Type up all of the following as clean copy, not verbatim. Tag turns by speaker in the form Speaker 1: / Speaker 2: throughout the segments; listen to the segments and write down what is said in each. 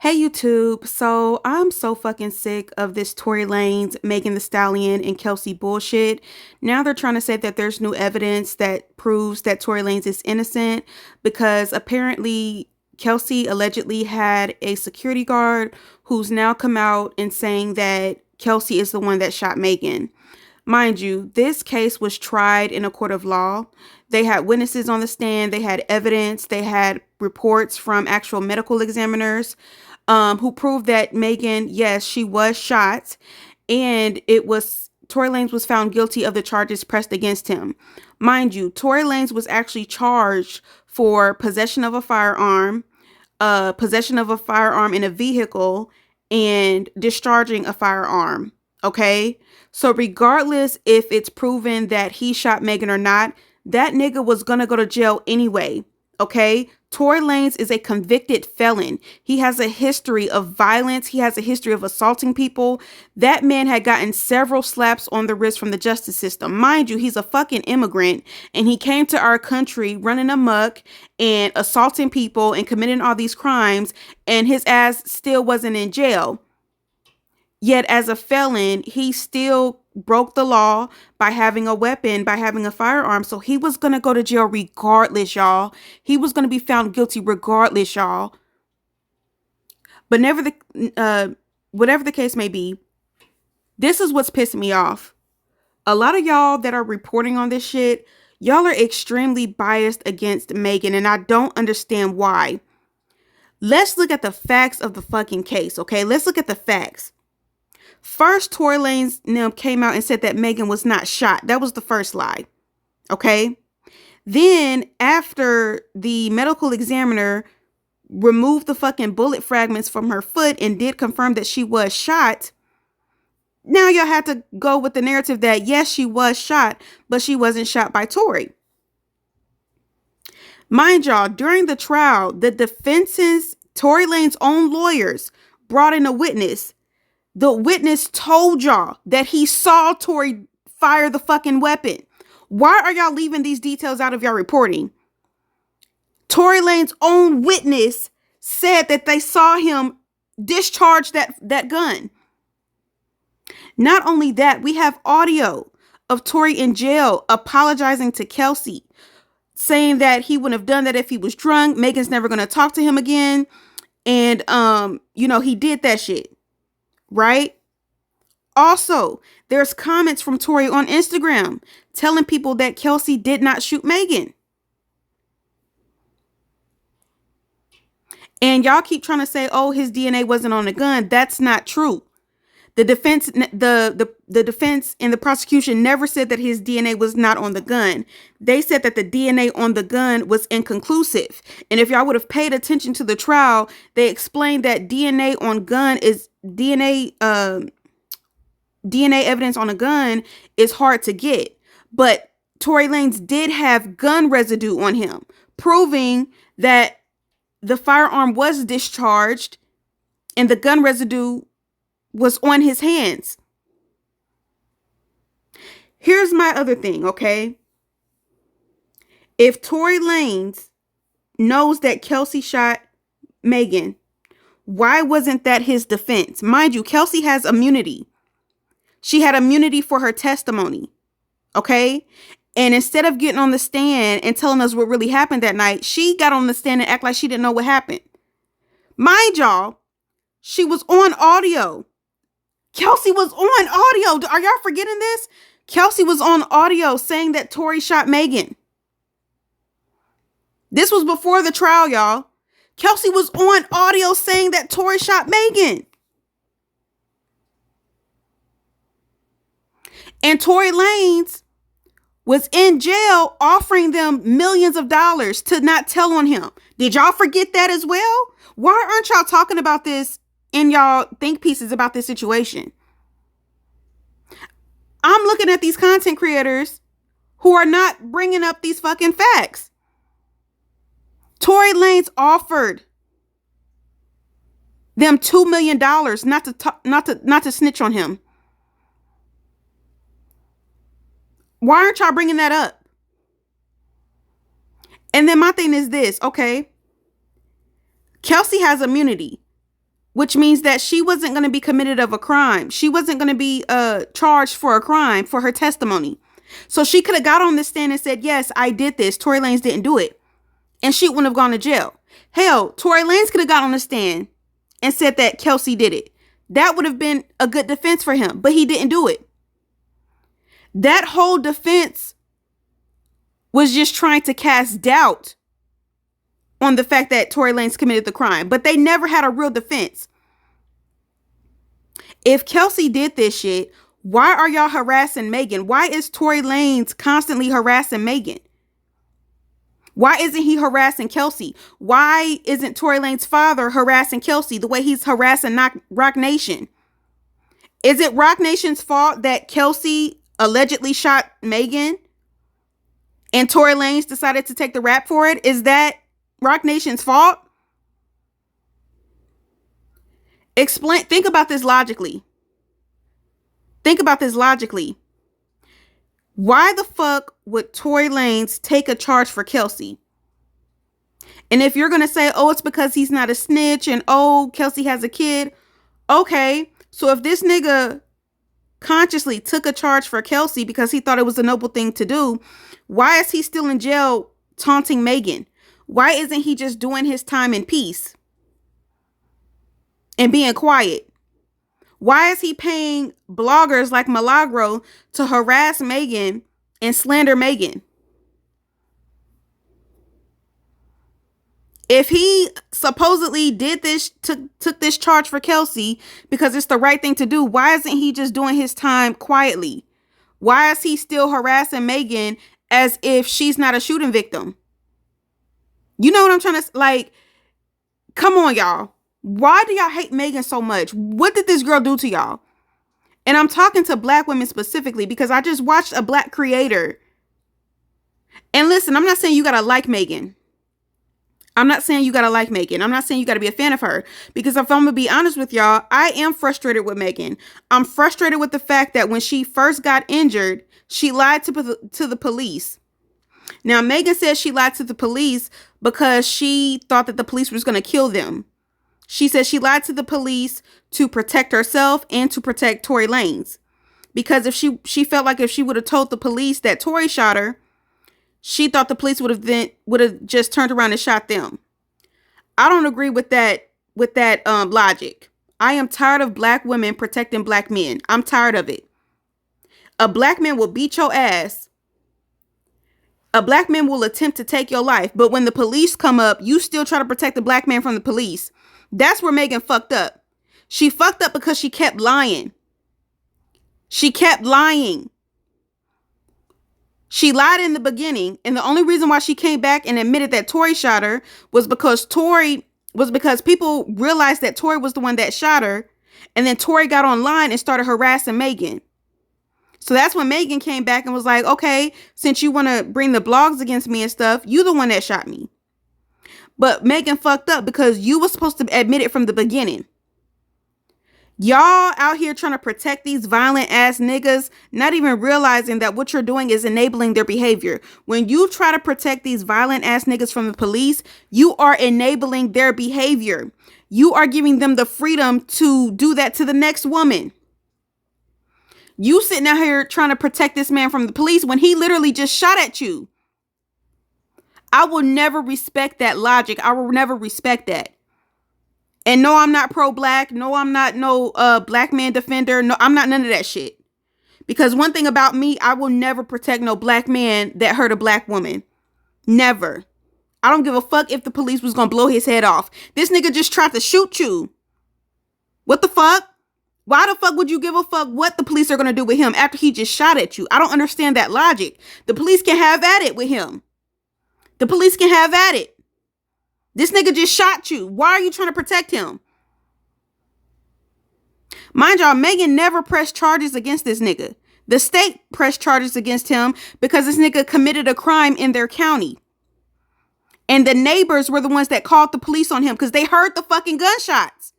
Speaker 1: Hey YouTube, so I'm so fucking sick of this Tory Lanez, Megan the Stallion, and Kelsey bullshit. Now they're trying to say that there's new evidence that proves that Tory Lanez is innocent because apparently Kelsey allegedly had a security guard who's now come out and saying that Kelsey is the one that shot Megan. Mind you, this case was tried in a court of law. They had witnesses on the stand, they had evidence, they had reports from actual medical examiners who proved that Megan, yes, she was shot, and Tory Lanez was found guilty of the charges pressed against him. Mind you, Tory Lanez was actually charged for possession of a firearm in a vehicle, and discharging a firearm. Okay? So regardless if it's proven that he shot Megan or not, that nigga was gonna go to jail anyway. Okay? Tory Lanez is a convicted felon. He has a history of violence. He has a history of assaulting people. That man had gotten several slaps on the wrist from the justice system. Mind you, he's a fucking immigrant, and he came to our country running amok and assaulting people and committing all these crimes, and his ass still wasn't in jail. Yet as a felon, he still broke the law by having a weapon, by having a firearm. So he was going to go to jail regardless, y'all. He was going to be found guilty regardless, y'all. But whatever the case may be, this is what's pissing me off. A lot of y'all that are reporting on this shit, y'all are extremely biased against Megan, and I don't understand why. Let's look at the facts of the fucking case, okay? Let's look at the facts. First, Tory Lanez came out and said that Megan was not shot. That was the first lie. Okay. Then after the medical examiner removed the fucking bullet fragments from her foot and did confirm that she was shot, now y'all have to go with the narrative that yes, she was shot, but she wasn't shot by Tory. Mind y'all, during the trial, the defense's Tory Lanez's own lawyers brought in a witness. The witness told y'all that he saw Tory fire the fucking weapon. Why are y'all leaving these details out of your reporting? Tory Lanez's own witness said that they saw him discharge that gun. Not only that, we have audio of Tory in jail apologizing to Kelsey, saying that he wouldn't have done that if he was drunk. Megan's never going to talk to him again. And, he did that shit. Right? Also, there's comments from Tory on Instagram telling people that Kelsey did not shoot Megan. And y'all keep trying to say, oh, his DNA wasn't on the gun. That's not true. The defense, the defense and the prosecution never said that his DNA was not on the gun. They said that the DNA on the gun was inconclusive. And if y'all would have paid attention to the trial, they explained that DNA evidence on a gun is hard to get. But Tory Lanez did have gun residue on him, proving that the firearm was discharged and the gun residue was on his hands. Here's my other thing, okay? If Tory Lanez knows that Kelsey shot Megan, why wasn't that his defense? Mind you, Kelsey has immunity. She had immunity for her testimony, okay? And instead of getting on the stand and telling us what really happened that night, she got on the stand and act like she didn't know what happened. Mind y'all, she was on audio. Kelsey was on audio. Are y'all forgetting this? Kelsey was on audio saying that Tory shot Megan. This was before the trial, y'all. Kelsey was on audio saying that Tory shot Megan. And Tory Lanez was in jail offering them millions of dollars to not tell on him. Did y'all forget that as well? Why aren't y'all talking about this in y'all think pieces about this situation? I'm looking at these content creators who are not bringing up these fucking facts. Tory Lanez offered them $2 million not to snitch on him. Why aren't y'all bringing that up? And then my thing is this, okay? Kelsey has immunity. which means that she wasn't going to be committed of a crime. She wasn't going to be charged for a crime for her testimony. So she could have got on the stand and said, yes, I did this. Tory Lanez didn't do it. And she wouldn't have gone to jail. Hell, Tory Lanez could have got on the stand and said that Kelsey did it. That would have been a good defense for him, but he didn't do it. That whole defense was just trying to cast doubt on the fact that Tory Lanez committed the crime, but they never had a real defense. If Kelsey did this shit, why are y'all harassing Megan? Why is Tory Lanez constantly harassing Megan? Why isn't he harassing Kelsey? Why isn't Tory Lanez's father harassing Kelsey the way he's harassing Rock Nation? Is it Rock Nation's fault that Kelsey allegedly shot Megan and Tory Lanez decided to take the rap for it? Is that Rock Nation's fault? Think about this logically. Think about this logically. Why the fuck would Tory Lanez take a charge for Kelsey? And if you're going to say, oh, it's because he's not a snitch and oh, Kelsey has a kid. Okay. So if this nigga consciously took a charge for Kelsey because he thought it was a noble thing to do, why is he still in jail taunting Megan? Why isn't he just doing his time in peace and being quiet? Why is he paying bloggers like Milagro to harass Megan and slander Megan? If he supposedly did this, took this charge for Kelsey because it's the right thing to do, why isn't he just doing his time quietly? Why is he still harassing Megan as if she's not a shooting victim? You know what I'm trying to, like, come on, y'all. Why do y'all hate Megan so much? What did this girl do to y'all? And I'm talking to black women specifically because I just watched a black creator. And listen, I'm not saying you gotta like Megan. I'm not saying you gotta like Megan. I'm not saying you gotta be a fan of her. Because if I'm gonna be honest with y'all, I am frustrated with Megan. I'm frustrated with the fact that when she first got injured, she lied to the police. Now, Megan says she lied to the police because she thought that the police was gonna kill them. She says she lied to the police to protect herself and to protect Tory Lanez. Because if she felt like if she would have told the police that Tory shot her, she thought the police would have just turned around and shot them. I don't agree with that logic. I am tired of black women protecting black men. I'm tired of it. A black man will beat your ass. A black man will attempt to take your life. But when the police come up, you still try to protect the black man from the police. That's where Megan fucked up. She fucked up because she kept lying. She kept lying. She lied in the beginning. And the only reason why she came back and admitted that Tory shot her was because people realized that Tory was the one that shot her. And then Tory got online and started harassing Megan. So that's when Megan came back and was like, okay, since you want to bring the blogs against me and stuff, you the one that shot me. But Megan fucked up because you were supposed to admit it from the beginning. Y'all out here trying to protect these violent ass niggas, not even realizing that what you're doing is enabling their behavior. When you try to protect these violent ass niggas from the police, you are enabling their behavior. You are giving them the freedom to do that to the next woman. You sitting out here trying to protect this man from the police when he literally just shot at you. I will never respect that logic. I will never respect that. And no, I'm not pro-black. No, I'm not no black man defender. No, I'm not none of that shit. Because one thing about me, I will never protect no black man that hurt a black woman. Never. I don't give a fuck if the police was gonna blow his head off. This nigga just tried to shoot you. What the fuck? Why the fuck would you give a fuck what the police are gonna do with him after he just shot at you? I don't understand that logic. The police can have at it with him. The police can have at it. This nigga just shot you. Why are you trying to protect him? Mind y'all, Megan never pressed charges against this nigga. The state pressed charges against him because this nigga committed a crime in their county. And the neighbors were the ones that called the police on him because they heard the fucking gunshots.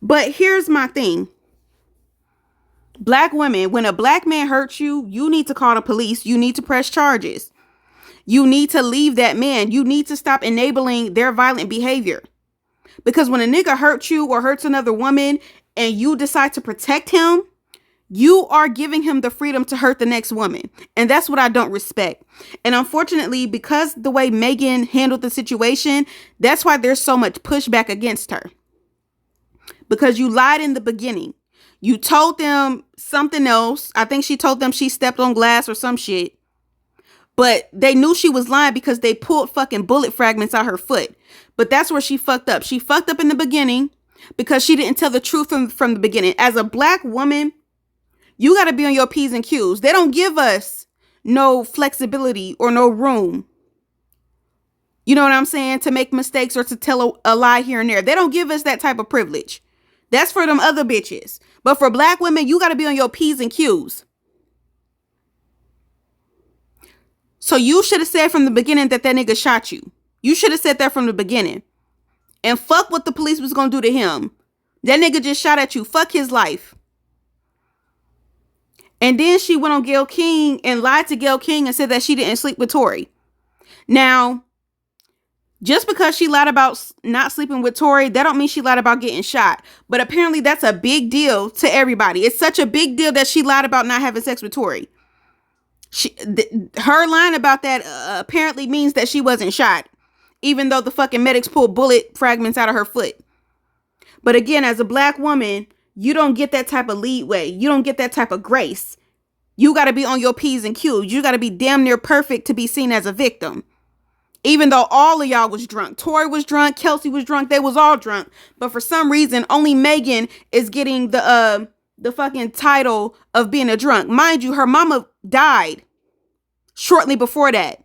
Speaker 1: But here's my thing. Black women, when a black man hurts you, you need to call the police. You need to press charges. You need to leave that man. You need to stop enabling their violent behavior. Because when a nigga hurts you or hurts another woman and you decide to protect him, you are giving him the freedom to hurt the next woman. And that's what I don't respect. And unfortunately, because the way Megan handled the situation, that's why there's so much pushback against her. Because you lied in the beginning. You told them something else. I think she told them she stepped on glass or some shit. But they knew she was lying because they pulled fucking bullet fragments out her foot. But that's where she fucked up. She fucked up in the beginning because she didn't tell the truth from the beginning. As a black woman, you got to be on your P's and Q's. They don't give us no flexibility or no room. You know what I'm saying? To make mistakes or to tell a lie here and there. They don't give us that type of privilege. That's for them other bitches. But for black women, you got to be on your P's and Q's. So you should have said from the beginning that nigga shot you. You should have said that from the beginning. And fuck what the police was going to do to him. That nigga just shot at you. Fuck his life. And then she went on Gayle King and lied to Gayle King and said that she didn't sleep with Tory. Now, just because she lied about not sleeping with Tory, that don't mean she lied about getting shot. But apparently that's a big deal to everybody. It's such a big deal that she lied about not having sex with Tory. Her lying about that apparently means that she wasn't shot, even though the fucking medics pulled bullet fragments out of her foot. But again, as a black woman, you don't get that type of leeway. You don't get that type of grace. You got to be on your P's and Q's. You got to be damn near perfect to be seen as a victim. Even though all of y'all was drunk. Tory was drunk. Kelsey was drunk. They was all drunk. But for some reason, only Megan is getting the fucking title of being a drunk. Mind you, her mama died shortly before that.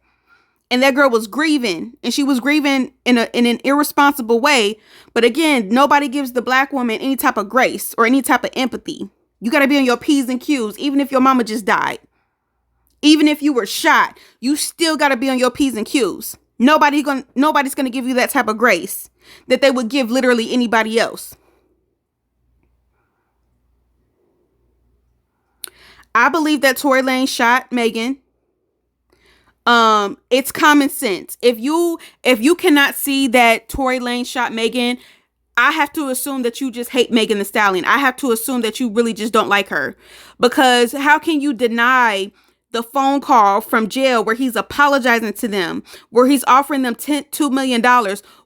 Speaker 1: And that girl was grieving. And she was grieving in an irresponsible way. But again, nobody gives the black woman any type of grace or any type of empathy. You got to be on your P's and Q's, even if your mama just died. Even if you were shot, you still got to be on your P's and Q's. Nobody's going to give you that type of grace that they would give literally anybody else. I believe that Tory Lanez shot Megan. It's common sense. If you cannot see that Tory Lanez shot Megan, I have to assume that you just hate Megan Thee Stallion. I have to assume that you really just don't like her. Because how can you deny the phone call from jail where he's apologizing to them, where he's offering them $2 million?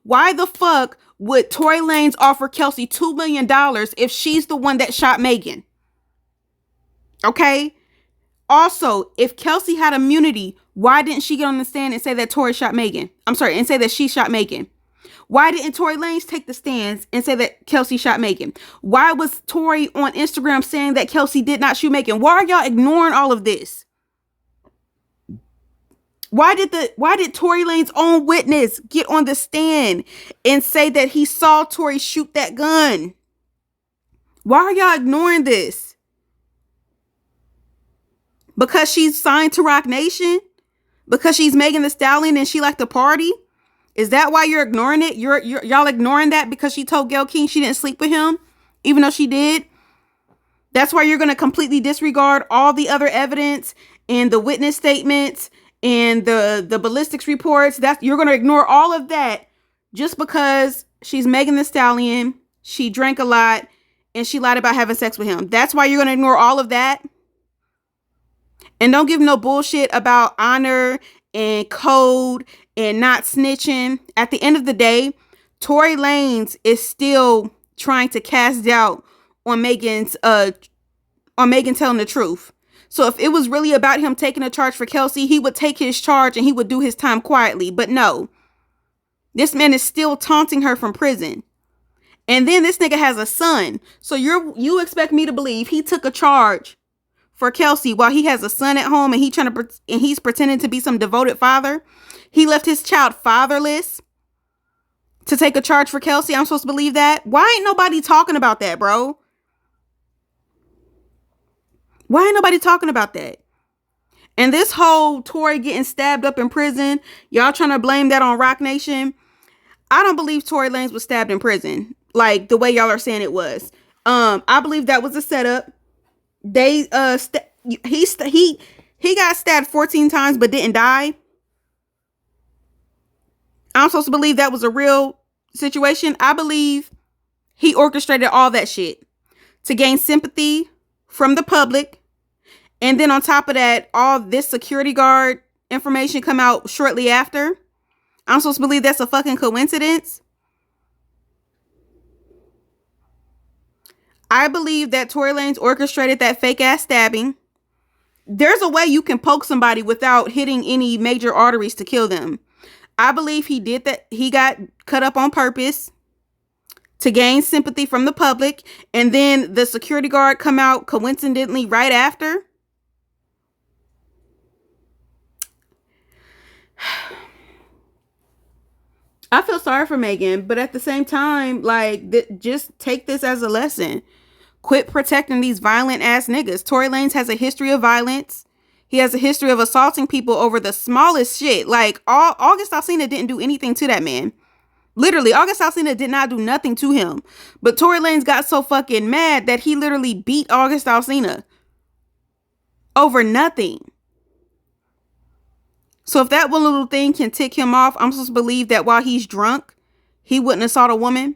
Speaker 1: Why the fuck would Tory Lanez offer Kelsey $2 million if she's the one that shot Megan? Okay? Also, if Kelsey had immunity, why didn't she get on the stand and say that Tory shot Megan? I'm sorry, and say that she shot Megan? Why didn't Tory Lanez take the stands and say that Kelsey shot Megan? Why was Tory on Instagram saying that Kelsey did not shoot Megan? Why are y'all ignoring all of this? Why did Tory Lanez's own witness get on the stand and say that he saw Tory shoot that gun? Why are y'all ignoring this? Because she's signed to Roc Nation? Because she's Megan Thee Stallion and she liked to party? Is that why you're ignoring it? Y'all ignoring that because she told Gayle King she didn't sleep with him, even though she did? That's why you're going to completely disregard all the other evidence and the witness statements and the ballistics reports. You're going to ignore all of that just because she's Megan Thee Stallion, she drank a lot, and she lied about having sex with him. That's why you're going to ignore all of that? And don't give no bullshit about honor and code and not snitching. At the end of the day, Tory Lanez is still trying to cast doubt on Megan telling the truth. So if it was really about him taking a charge for Kelsey, he would take his charge and he would do his time quietly. But no, this man is still taunting her from prison. And then this nigga has a son. So you expect me to believe he took a charge for Kelsey while he has a son at home and he's pretending to be some devoted father? He left his child fatherless to take a charge for Kelsey? I'm supposed to believe that? Why ain't nobody talking about that, bro? Why ain't nobody talking about that? And this whole Tory getting stabbed up in prison, y'all trying to blame that on Roc Nation? I don't believe Tory Lanez was stabbed in prison like the way y'all are saying it was. I believe that was a setup. He got stabbed 14 times but didn't die. I'm supposed to believe that was a real situation. I believe he orchestrated all that shit to gain sympathy from the public. And then on top of that, all this security guard information come out shortly after. I'm supposed to believe that's a fucking coincidence. I believe that Tory Lanez orchestrated that fake ass stabbing. There's a way you can poke somebody without hitting any major arteries to kill them. I believe he did that. He got cut up on purpose to gain sympathy from the public. And then the security guard come out coincidentally right after. I feel sorry for Megan, but at the same time, like, just take this as a lesson. Quit protecting these violent ass niggas. Tory Lanez has a history of violence. He has a history of assaulting people over the smallest shit. Like, August Alsina didn't do anything to that man. Literally, August Alsina did not do nothing to him. But Tory Lanez got so fucking mad that he literally beat August Alsina over nothing. So if that one little thing can tick him off, I'm supposed to believe that while he's drunk, he wouldn't assault a woman.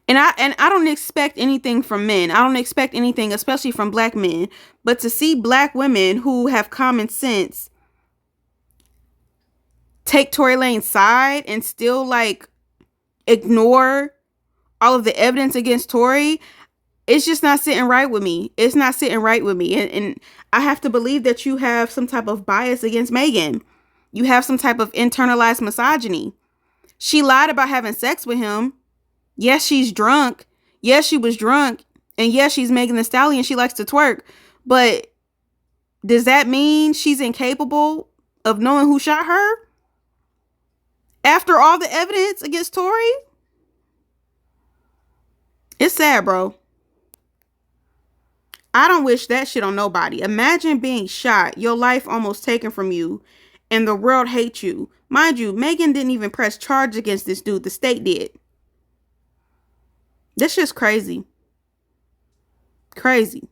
Speaker 1: And I don't expect anything from men. I don't expect anything, especially from black men. But to see black women who have common sense take Tory Lanez's side and still like ignore all of the evidence against Tory, it's just not sitting right with me. It's not sitting right with me. And I have to believe that you have some type of bias against Megan. You have some type of internalized misogyny. She lied about having sex with him. Yes, she's drunk. Yes, she was drunk. And yes, she's Megan Thee Stallion. She likes to twerk. But does that mean she's incapable of knowing who shot her? After all the evidence against Tory? It's sad, bro. I don't wish that shit on nobody. Imagine being shot, your life almost taken from you, and the world hates you. Mind you, Megan didn't even press charge against this dude. The state did. This shit's crazy. Crazy.